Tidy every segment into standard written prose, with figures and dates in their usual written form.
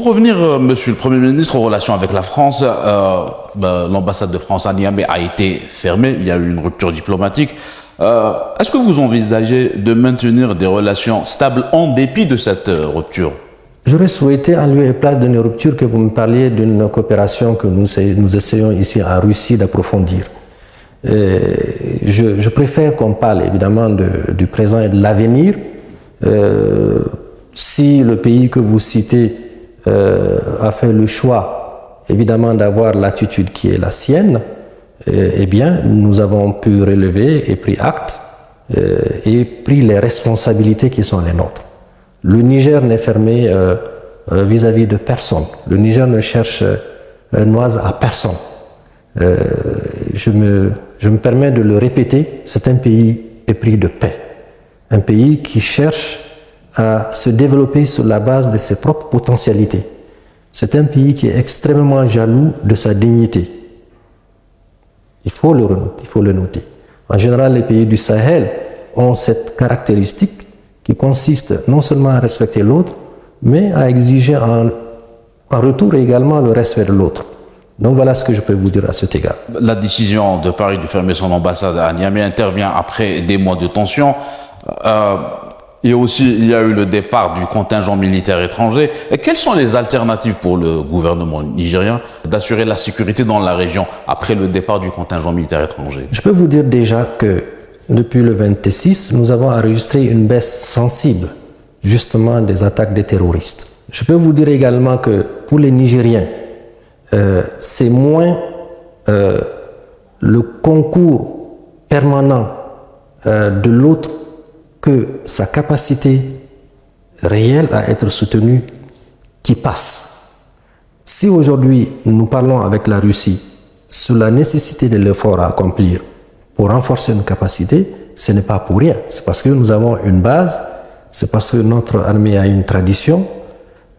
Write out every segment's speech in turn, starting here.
Pour revenir, Monsieur le Premier ministre, aux relations avec la France, l'ambassade de France à Niamey a été fermée, il y a eu une rupture diplomatique. Est-ce que vous envisagez de maintenir des relations stables en dépit de cette rupture? J'aurais souhaité, en lieu et place d'une rupture, que vous me parliez d'une coopération que nous essayons ici en Russie d'approfondir. Je préfère qu'on parle évidemment du présent et de l'avenir. Si le pays que vous citez a fait le choix, évidemment, d'avoir l'attitude qui est la sienne, eh bien, nous avons pu relever et pris acte et pris les responsabilités qui sont les nôtres. Le Niger n'est fermé vis-à-vis de personne. Le Niger ne cherche noise à personne. Je me permets de le répéter, c'est un pays épris de paix. Un pays qui cherche à se développer sur la base de ses propres potentialités. C'est un pays qui est extrêmement jaloux de sa dignité. Il faut le noter. En général, les pays du Sahel ont cette caractéristique qui consiste non seulement à respecter l'autre, mais à exiger en retour également le respect de l'autre. Donc voilà ce que je peux vous dire à cet égard. La décision de Paris de fermer son ambassade à Niamey intervient après des mois de tension. Et aussi, il y a eu le départ du contingent militaire étranger. Et quelles sont les alternatives pour le gouvernement nigérien d'assurer la sécurité dans la région après le départ du contingent militaire étranger? Je peux vous dire déjà que depuis le 26, nous avons enregistré une baisse sensible, justement, des attaques des terroristes. Je peux vous dire également que pour les Nigériens, c'est moins le concours permanent de l'autre que sa capacité réelle à être soutenue qui passe. Si aujourd'hui nous parlons avec la Russie sur la nécessité de l'effort à accomplir pour renforcer nos capacités, ce n'est pas pour rien. C'est parce que nous avons une base, c'est parce que notre armée a une tradition,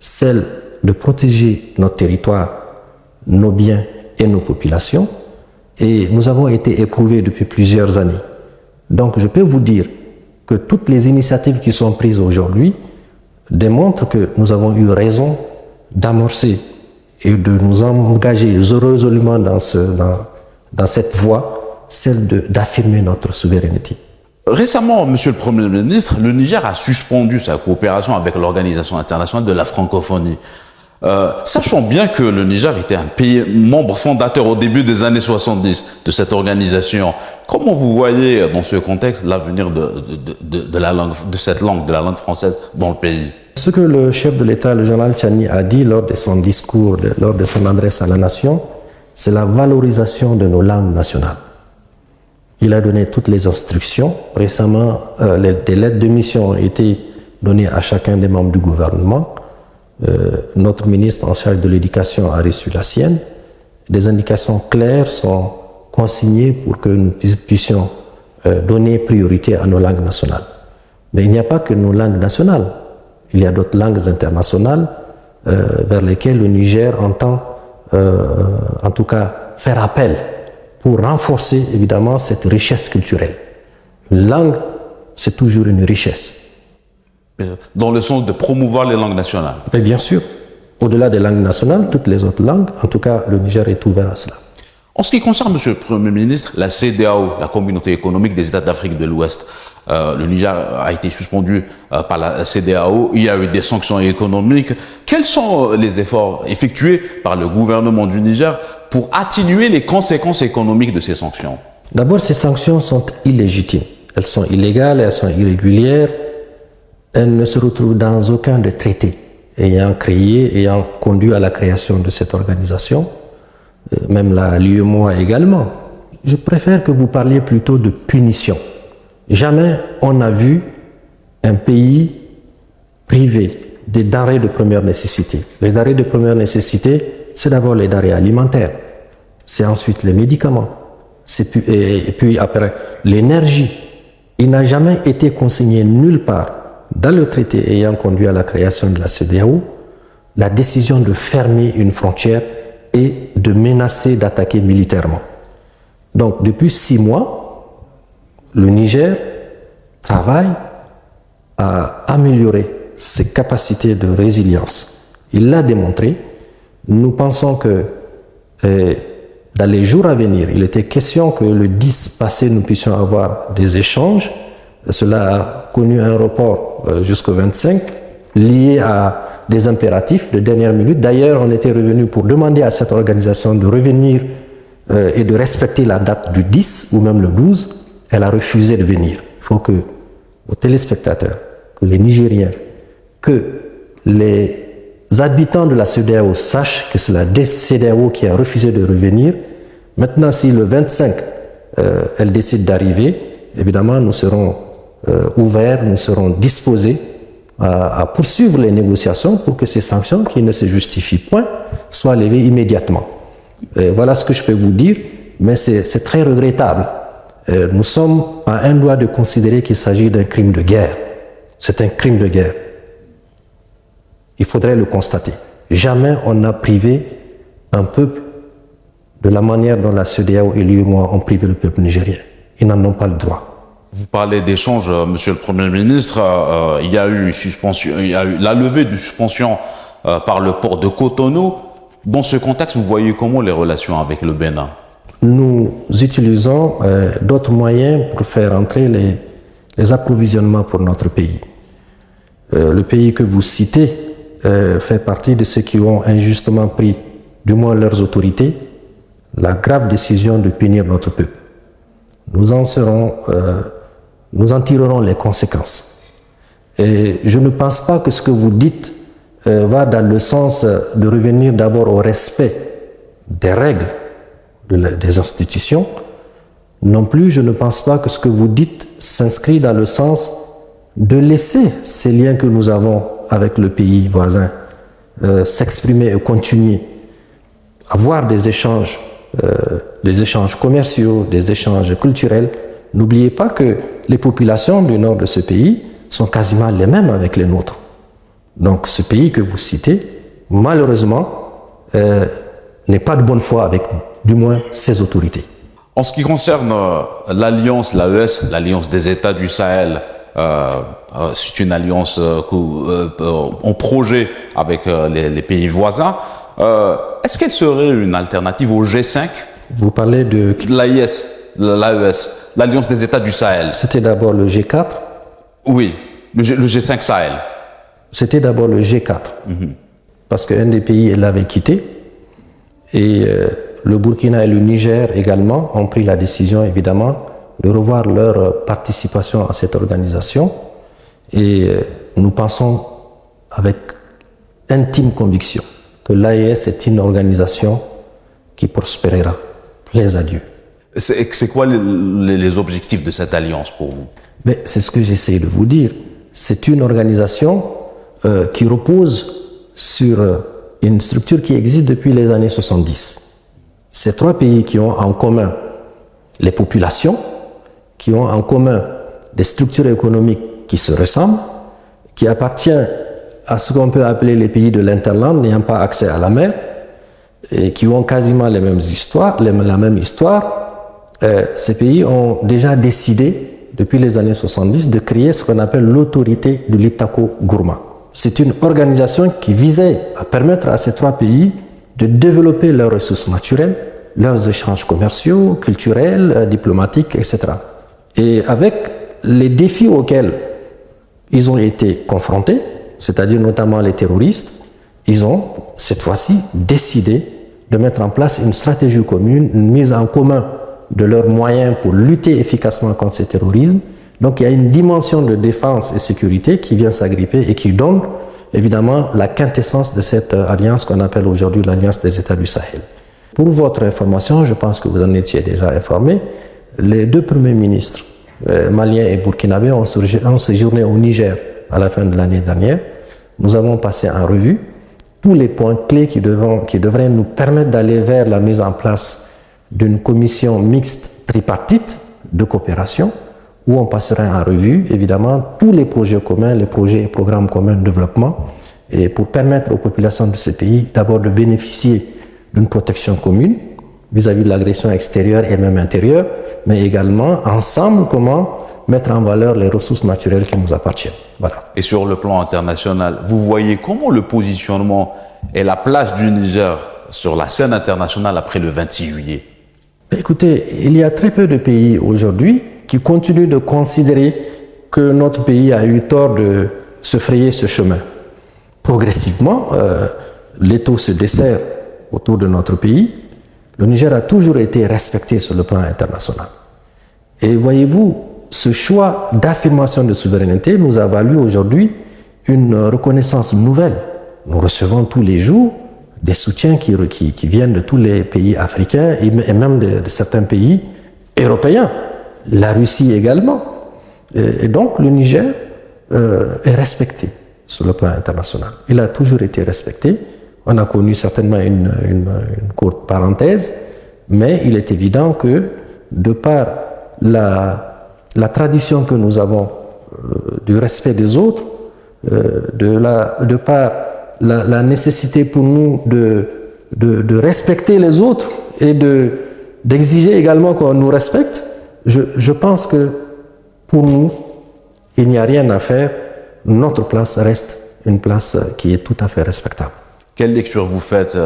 celle de protéger notre territoire, nos biens et nos populations, et nous avons été éprouvés depuis plusieurs années. Donc je peux vous dire que toutes les initiatives qui sont prises aujourd'hui démontrent que nous avons eu raison d'amorcer et de nous engager résolument dans cette voie, celle d'affirmer notre souveraineté. Récemment, Monsieur le Premier ministre, le Niger a suspendu sa coopération avec l'Organisation internationale de la francophonie. Sachant bien que le Niger était un pays membre fondateur au début des années 70 de cette organisation, comment vous voyez dans ce contexte l'avenir de cette langue, de la langue française dans le pays? Ce que le chef de l'État, le général Tchani, a dit lors de son discours, lors de son adresse à la nation, c'est la valorisation de nos langues nationales. Il a donné toutes les instructions. Récemment, des lettres de mission ont été données à chacun des membres du gouvernement. Notre ministre en charge de l'éducation a reçu la sienne. Des indications claires sont consignées pour que nous puissions donner priorité à nos langues nationales. Mais il n'y a pas que nos langues nationales. Il y a d'autres langues internationales vers lesquelles le Niger entend en tout cas faire appel pour renforcer évidemment cette richesse culturelle. Une langue, c'est toujours une richesse. Dans le sens de promouvoir les langues nationales. Mais bien sûr, au-delà des langues nationales, toutes les autres langues, en tout cas, le Niger est ouvert à cela. En ce qui concerne, Monsieur le Premier ministre, la CEDEAO, la Communauté économique des États d'Afrique de l'Ouest, le Niger a été suspendu par la CEDEAO, il y a eu des sanctions économiques. Quels sont les efforts effectués par le gouvernement du Niger pour atténuer les conséquences économiques de ces sanctions? D'abord, ces sanctions sont illégitimes. Elles sont illégales, elles sont irrégulières. Elles ne se retrouvent dans aucun des traités ayant conduit à la création de cette organisation, même l'UEMOA également. Je préfère que vous parliez plutôt de punition. Jamais on n'a vu un pays privé des denrées de première nécessité. Les denrées de première nécessité, c'est d'abord les denrées alimentaires, c'est ensuite les médicaments, et puis après l'énergie. Il n'a jamais été consigné nulle part dans le traité ayant conduit à la création de la CEDEAO, la décision de fermer une frontière et de menacer d'attaquer militairement. Donc, depuis 6 mois, le Niger travaille à améliorer ses capacités de résilience Il l'a démontré. Nous pensons que dans les jours à venir, il était question que le 10 passé, nous puissions avoir des échanges. Cela a connu un report jusqu'au 25, lié à des impératifs de dernière minute. D'ailleurs, on était revenu pour demander à cette organisation de revenir et de respecter la date du 10 ou même le 12. Elle a refusé de venir. Il faut que aux téléspectateurs, que les Nigériens, que les habitants de la CEDEAO sachent que c'est la CEDEAO qui a refusé de revenir. Maintenant, si le 25, elle décide d'arriver, évidemment, nous serons ouverts, nous serons disposés à poursuivre les négociations pour que ces sanctions, qui ne se justifient point, soient levées immédiatement. Voilà ce que je peux vous dire, mais c'est très regrettable. Nous sommes à un doigt de considérer qu'il s'agit d'un crime de guerre. C'est un crime de guerre. Il faudrait le constater. Jamais on n'a privé un peuple de la manière dont la CEDEAO et l'UEMOA ont privé le peuple nigérien. Ils n'en ont pas le droit. Vous parlez d'échanges, Monsieur le Premier ministre. Il y a eu une suspension, il y a eu la levée de suspension par le port de Cotonou. Dans ce contexte, vous voyez comment les relations avec le Bénin? Nous utilisons d'autres moyens pour faire entrer les approvisionnements pour notre pays. Le pays que vous citez fait partie de ceux qui ont injustement pris, du moins leurs autorités, la grave décision de punir notre peuple. Nous en tirerons les conséquences. Et je ne pense pas que ce que vous dites va dans le sens de revenir d'abord au respect des règles des institutions. Non plus, je ne pense pas que ce que vous dites s'inscrit dans le sens de laisser ces liens que nous avons avec le pays voisin s'exprimer et continuer, avoir des échanges commerciaux, des échanges culturels. N'oubliez pas que les populations du nord de ce pays sont quasiment les mêmes avec les nôtres. Donc ce pays que vous citez, malheureusement, n'est pas de bonne foi avec, du moins, ses autorités. En ce qui concerne l'alliance, l'AES, l'alliance des États du Sahel, c'est une alliance en projet avec les pays voisins. Est-ce qu'elle serait une alternative au G5? Vous parlez de l'AES, l'alliance des États du Sahel. C'était d'abord le G4? Oui, le G5 Sahel. C'était d'abord le G4, parce qu'un des pays l'avait quitté, et le Burkina et le Niger également ont pris la décision, évidemment, de revoir leur participation à cette organisation, et nous pensons avec intime conviction que l'AES est une organisation qui prospérera. Plaise à Dieu. C'est quoi les objectifs de cette alliance pour vous? C'est ce que j'essaie de vous dire. C'est une organisation qui repose sur une structure qui existe depuis les années 70. Ces trois pays qui ont en commun les populations, qui ont en commun des structures économiques qui se ressemblent, qui appartiennent à ce qu'on peut appeler les pays de l'interland, n'ayant pas accès à la mer, et qui ont quasiment les mêmes histoires, la même histoire. Ces pays ont déjà décidé, depuis les années 70, de créer ce qu'on appelle l'autorité de l'Itako-Gourma. C'est une organisation qui visait à permettre à ces trois pays de développer leurs ressources naturelles, leurs échanges commerciaux, culturels, diplomatiques, etc. Et avec les défis auxquels ils ont été confrontés, c'est-à-dire notamment les terroristes, ils ont cette fois-ci décidé de mettre en place une stratégie commune, une mise en commun de leurs moyens pour lutter efficacement contre ce terrorisme. Donc il y a une dimension de défense et sécurité qui vient s'agripper et qui donne évidemment la quintessence de cette alliance qu'on appelle aujourd'hui l'Alliance des États du Sahel. Pour votre information, je pense que vous en étiez déjà informé, les deux premiers ministres, maliens et burkinabés, ont séjourné au Niger à la fin de l'année dernière. Nous avons passé en revue tous les points clés qui devraient nous permettre d'aller vers la mise en place d'une commission mixte tripartite de coopération où on passera en revue, évidemment, tous les projets communs, les projets et programmes communs de développement, et pour permettre aux populations de ce pays d'abord de bénéficier d'une protection commune vis-à-vis de l'agression extérieure et même intérieure, mais également ensemble comment mettre en valeur les ressources naturelles qui nous appartiennent. Voilà. Et sur le plan international, vous voyez comment le positionnement et la place du Niger sur la scène internationale après le 26 juillet? Écoutez, il y a très peu de pays aujourd'hui qui continuent de considérer que notre pays a eu tort de se frayer ce chemin. Progressivement, l'étau se dessert autour de notre pays. Le Niger a toujours été respecté sur le plan international. Et voyez-vous, ce choix d'affirmation de souveraineté nous a valu aujourd'hui une reconnaissance nouvelle. Nous recevons tous les jours des soutiens qui viennent de tous les pays africains et même de certains pays européens, la Russie également. Et donc le Niger est respecté sur le plan international. Il a toujours été respecté. On a connu certainement une courte parenthèse, mais il est évident que de par la tradition que nous avons du respect des autres, de par la nécessité pour nous de respecter les autres et d'exiger également qu'on nous respecte, je pense que pour nous, il n'y a rien à faire. Notre place reste une place qui est tout à fait respectable. Quelle lecture vous faites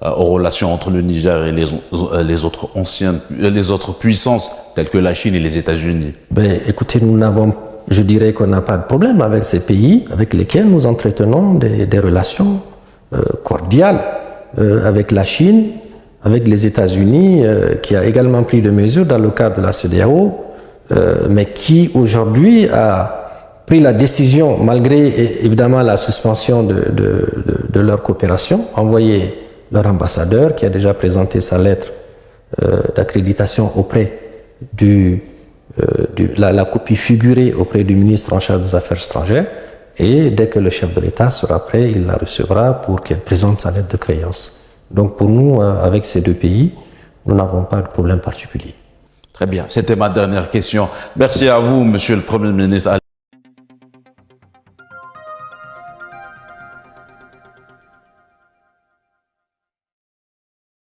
aux relations entre le Niger et les autres puissances telles que la Chine et les États-Unis? Écoutez, je dirais qu'on n'a pas de problème avec ces pays avec lesquels nous entretenons des relations cordiales avec la Chine, avec les États-Unis, qui a également pris des mesures dans le cadre de la CEDEAO, mais qui aujourd'hui a pris la décision, malgré évidemment la suspension de leur coopération, envoyé leur ambassadeur qui a déjà présenté sa lettre d'accréditation auprès la copie figurée auprès du ministre en charge des Affaires étrangères, et dès que le chef de l'État sera prêt, il la recevra pour qu'elle présente sa lettre de créance. Donc pour nous, avec ces deux pays, nous n'avons pas de problème particulier. Très bien, c'était ma dernière question. Merci à vous, Monsieur le Premier ministre.